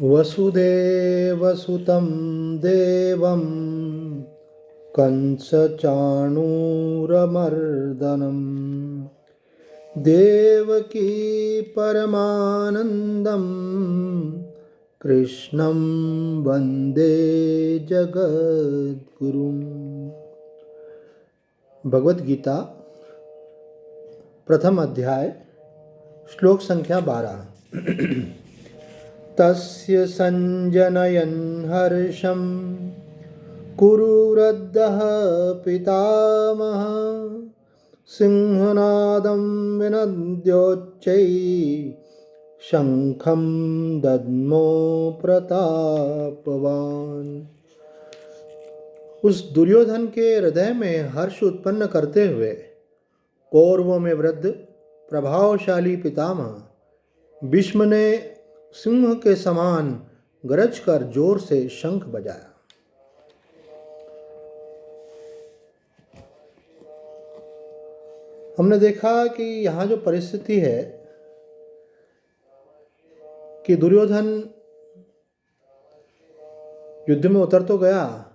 वसुदेवसुतं देवं कंसचाणूरमर्दनं देवकी परमानन्दं कृष्णं वन्दे जगद्गुरुम्। भगवद गीता प्रथम अध्याय श्लोक संख्या 12। तस्य संजनयन् हर्षं कुरुवृद्धः पितामहः सिंहनादं विनद्योच्चैः शंखं दद्मो प्रतापवान्। उस दुर्योधन के हृदय में हर्ष उत्पन्न करते हुए कौरवों में वृद्ध प्रभावशाली पितामह भीष्म ने सिंह के समान गरज कर जोर से शंख बजाया। हमने देखा कि यहाँ जो परिस्थिति है कि दुर्योधन युद्ध में उतर तो गया,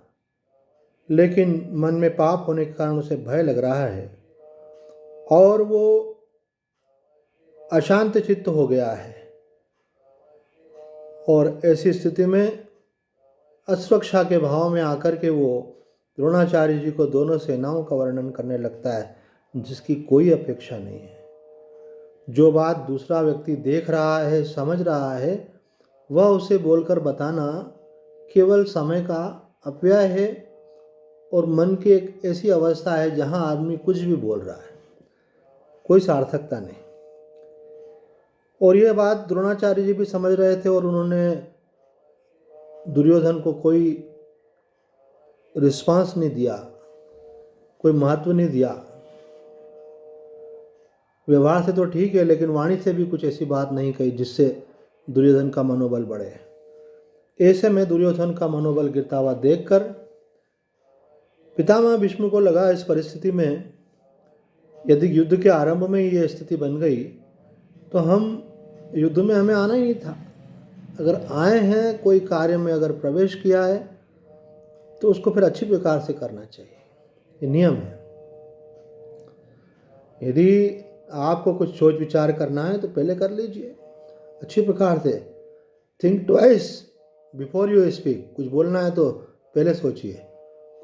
लेकिन मन में पाप होने के कारण उसे भय लग रहा है और वो अशांत चित्त हो गया है। और ऐसी स्थिति में अस्वच्छा के भाव में आकर के वो द्रोणाचार्य जी को दोनों सेनाओं का वर्णन करने लगता है, जिसकी कोई अपेक्षा नहीं है। जो बात दूसरा व्यक्ति देख रहा है, समझ रहा है, वह उसे बोलकर बताना केवल समय का अपव्यय है और मन की एक ऐसी अवस्था है जहां आदमी कुछ भी बोल रहा है, कोई सार्थकता नहीं। और यह बात द्रोणाचार्य जी भी समझ रहे थे और उन्होंने दुर्योधन को कोई रिस्पांस नहीं दिया, कोई महत्व नहीं दिया। व्यवहार से तो ठीक है, लेकिन वाणी से भी कुछ ऐसी बात नहीं कही जिससे दुर्योधन का मनोबल बढ़े। ऐसे में दुर्योधन का मनोबल गिरता हुआ देखकर पितामह भीष्म को लगा, इस परिस्थिति में यदि युद्ध के आरंभ में ही ये स्थिति बन गई तो हम युद्ध में हमें आना ही नहीं था। अगर आए हैं, कोई कार्य में अगर प्रवेश किया है तो उसको फिर अच्छी प्रकार से करना चाहिए, ये नियम है। यदि आपको कुछ सोच विचार करना है तो पहले कर लीजिए अच्छी प्रकार से। Think twice before you speak. कुछ बोलना है तो पहले सोचिए,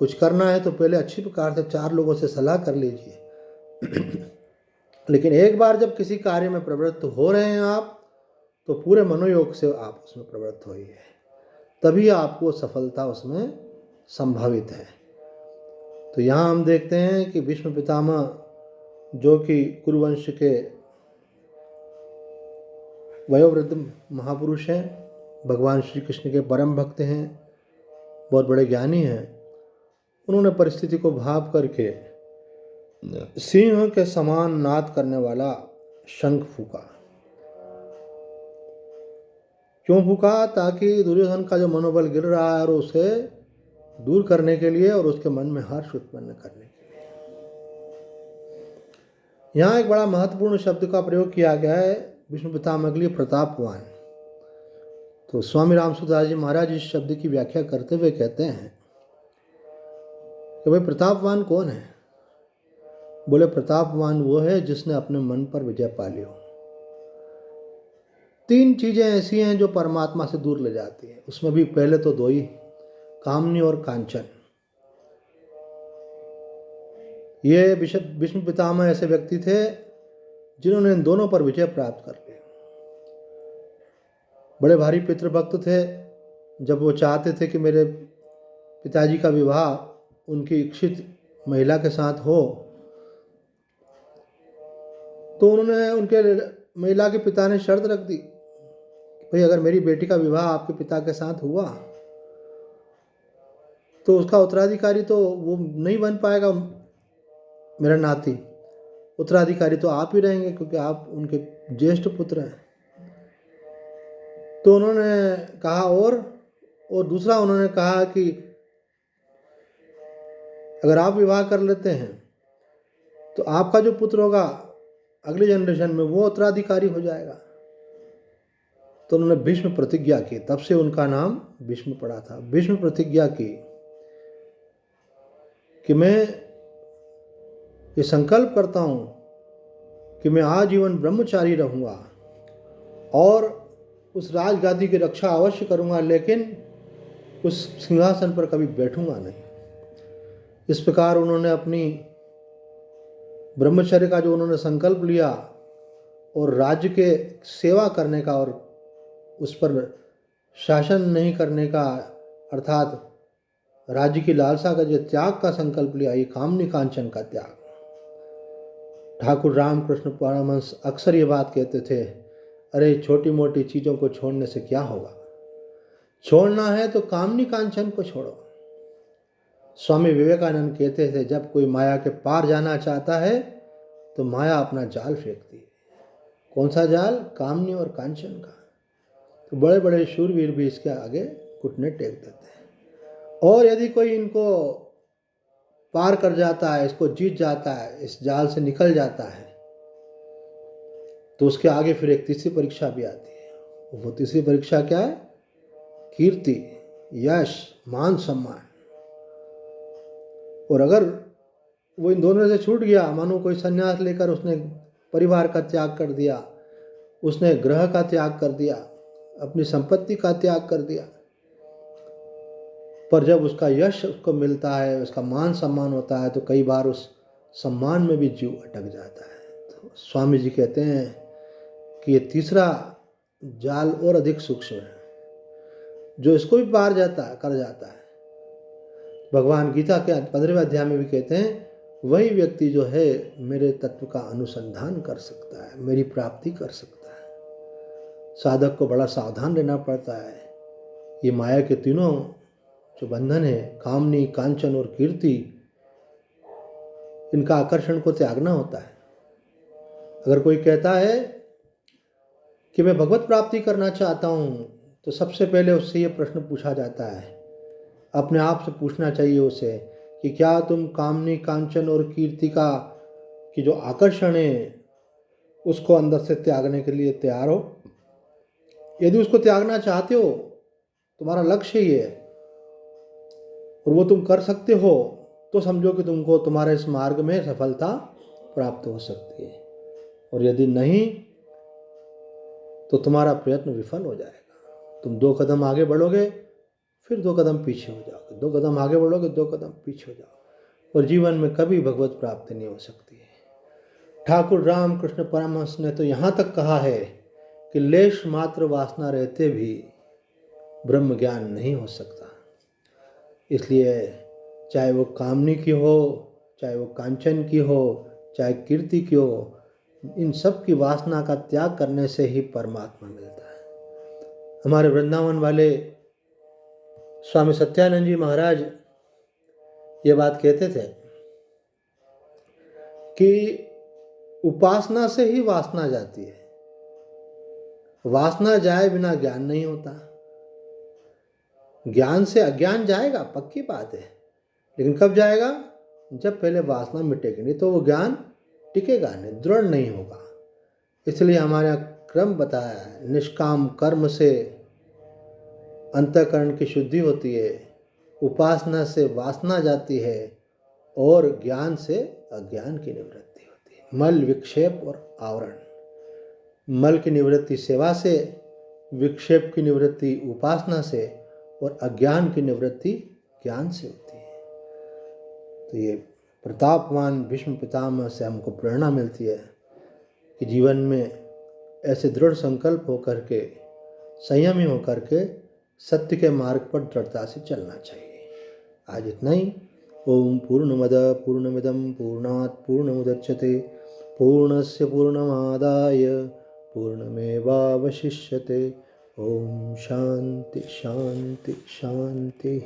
कुछ करना है तो पहले अच्छी प्रकार से 4 लोगों से सलाह कर लीजिए। लेकिन एक बार जब किसी कार्य में प्रवृत्त हो रहे हैं आप, तो पूरे मनोयोग से आप उसमें प्रवृत्त होइए, तभी आपको सफलता उसमें संभावित है। तो यहाँ हम देखते हैं कि भीष्म पितामह, जो कि कुरुवंश के वयोवृद्ध महापुरुष हैं, भगवान श्री कृष्ण के परम भक्त हैं, बहुत बड़े ज्ञानी हैं, उन्होंने परिस्थिति को भाप करके सिंह के समान नाद करने वाला शंख फूका। क्यों फूका? ताकि दुर्योधन का जो मनोबल गिर रहा है और उसे दूर करने के लिए और उसके मन में हर्ष उत्पन्न करने के लिए। यहाँ एक बड़ा महत्वपूर्ण शब्द का प्रयोग किया गया है भीष्म पितामह के लिए, प्रतापवान। तो स्वामी रामसुदास जी महाराज इस शब्द की व्याख्या करते हुए कहते हैं कि भाई प्रतापवान कौन है? बोले प्रतापवान वो है जिसने अपने मन पर विजय पा ली हो। 3 चीजें ऐसी हैं जो परमात्मा से दूर ले जाती हैं, उसमें भी पहले तो 2 ही, कामनी और कांचन। ये भीष्म पितामह ऐसे व्यक्ति थे जिन्होंने इन दोनों पर विजय प्राप्त कर लिया। बड़े भारी पितृभक्त थे। जब वो चाहते थे कि मेरे पिताजी का विवाह उनकी इच्छित महिला के साथ हो, तो उन्होंने उनके महिला के पिता ने शर्त रख दी, भाई अगर मेरी बेटी का विवाह आपके पिता के साथ हुआ तो उसका उत्तराधिकारी तो वो नहीं बन पाएगा, मेरा नाती। उत्तराधिकारी तो आप ही रहेंगे क्योंकि आप उनके ज्येष्ठ पुत्र हैं। तो उन्होंने कहा और दूसरा उन्होंने कहा कि अगर आप विवाह कर लेते हैं तो आपका जो पुत्र होगा अगली जनरेशन में वो उत्तराधिकारी हो जाएगा। तो उन्होंने भीष्म प्रतिज्ञा की, तब से उनका नाम भीष्म पड़ा था। भीष्म प्रतिज्ञा की कि मैं ये संकल्प करता हूँ कि मैं आजीवन ब्रह्मचारी रहूँगा और उस राजगादी की रक्षा अवश्य करूँगा, लेकिन उस सिंहासन पर कभी बैठूंगा नहीं। इस प्रकार उन्होंने अपनी ब्रह्मचर्य का जो उन्होंने संकल्प लिया और राज्य के सेवा करने का और उस पर शासन नहीं करने का, अर्थात राज्य की लालसा का जो त्याग का संकल्प लिया, ये कामनी कांचन का त्याग। ठाकुर रामकृष्ण परमहंस अक्सर ये बात कहते थे, अरे छोटी मोटी चीज़ों को छोड़ने से क्या होगा, छोड़ना है तो कामनी कांचन को छोड़ो। स्वामी विवेकानंद कहते थे, जब कोई माया के पार जाना चाहता है तो माया अपना जाल फेंकती है। कौन सा जाल? कामनी और कांचन का। तो बड़े बड़े शूरवीर भी इसके आगे घुटने टेक देते हैं। और यदि कोई इनको पार कर जाता है, इसको जीत जाता है, इस जाल से निकल जाता है, तो उसके आगे फिर एक तीसरी परीक्षा भी आती है। वो तीसरी परीक्षा क्या है? कीर्ति, यश, मान, सम्मान। और अगर वो इन दोनों से छूट गया, मानो कोई संन्यास लेकर उसने परिवार का त्याग कर दिया, उसने ग्रह का त्याग कर दिया, अपनी संपत्ति का त्याग कर दिया, पर जब उसका यश उसको मिलता है, उसका मान सम्मान होता है, तो कई बार उस सम्मान में भी जीव अटक जाता है। तो स्वामी जी कहते हैं कि ये तीसरा जाल और अधिक सूक्ष्म है, जो इसको भी पार कर जाता है। भगवान गीता के 15वें अध्याय में भी कहते हैं, वही व्यक्ति जो है मेरे तत्व का अनुसंधान कर सकता है, मेरी प्राप्ति कर सकता है। साधक को बड़ा सावधान रहना पड़ता है। ये माया के तीनों जो बंधन है, कामनी, कांचन और कीर्ति, इनका आकर्षण को त्यागना होता है। अगर कोई कहता है कि मैं भगवत प्राप्ति करना चाहता हूँ, तो सबसे पहले उससे ये प्रश्न पूछा जाता है, अपने आप से पूछना चाहिए उसे कि क्या तुम कामनी, कांचन और कीर्ति की जो आकर्षण है उसको अंदर से त्यागने के लिए तैयार हो। यदि उसको त्यागना चाहते हो, तुम्हारा लक्ष्य ही है और वो तुम कर सकते हो, तो समझो कि तुमको तुम्हारे इस मार्ग में सफलता प्राप्त हो सकती है। और यदि नहीं, तो तुम्हारा प्रयत्न विफल हो जाएगा। तुम 2 कदम आगे बढ़ोगे, फिर 2 कदम पीछे हो जाओगे, 2 कदम आगे बढ़ोगे, 2 कदम पीछे हो जाओगे, और जीवन में कभी भगवत प्राप्ति नहीं हो सकती है। ठाकुर रामकृष्ण परमहंस ने तो यहाँ तक कहा है कि लेश मात्र वासना रहते भी ब्रह्म ज्ञान नहीं हो सकता। इसलिए चाहे वो कामनी की हो, चाहे वो कांचन की हो, चाहे कीर्ति की हो, इन सब की वासना का त्याग करने से ही परमात्मा मिलता है। हमारे वृंदावन वाले स्वामी सत्यानंद जी महाराज ये बात कहते थे कि उपासना से ही वासना जाती है, वासना जाए बिना ज्ञान नहीं होता। ज्ञान से अज्ञान जाएगा, पक्की बात है, लेकिन कब जाएगा? जब पहले वासना मिटेगी, नहीं तो वो ज्ञान टिकेगा नहीं, दृढ़ नहीं होगा। इसलिए हमारे यहाँ क्रम बताया है, निष्काम कर्म से अंतःकरण की शुद्धि होती है, उपासना से वासना जाती है, और ज्ञान से अज्ञान की निवृत्ति होती है। मल, विक्षेप और आवरण। मल की निवृत्ति सेवा से, विक्षेप की निवृत्ति उपासना से, और अज्ञान की निवृत्ति ज्ञान से होती है। तो ये प्रतापवान भीष्म पितामह से हमको प्रेरणा मिलती है कि जीवन में ऐसे दृढ़ संकल्प होकर के, संयमी होकर के सत्य के मार्ग पर दृढ़ता से चलना चाहिए। आज इतना ही। ओम पूर्णमद पूर्णमिदं पूर्णात् पूर्णमुदच्यते पूर्णस्य पूर्णमादाय पूर्णमेवावशिष्यते। ओम शांति शांति शांति।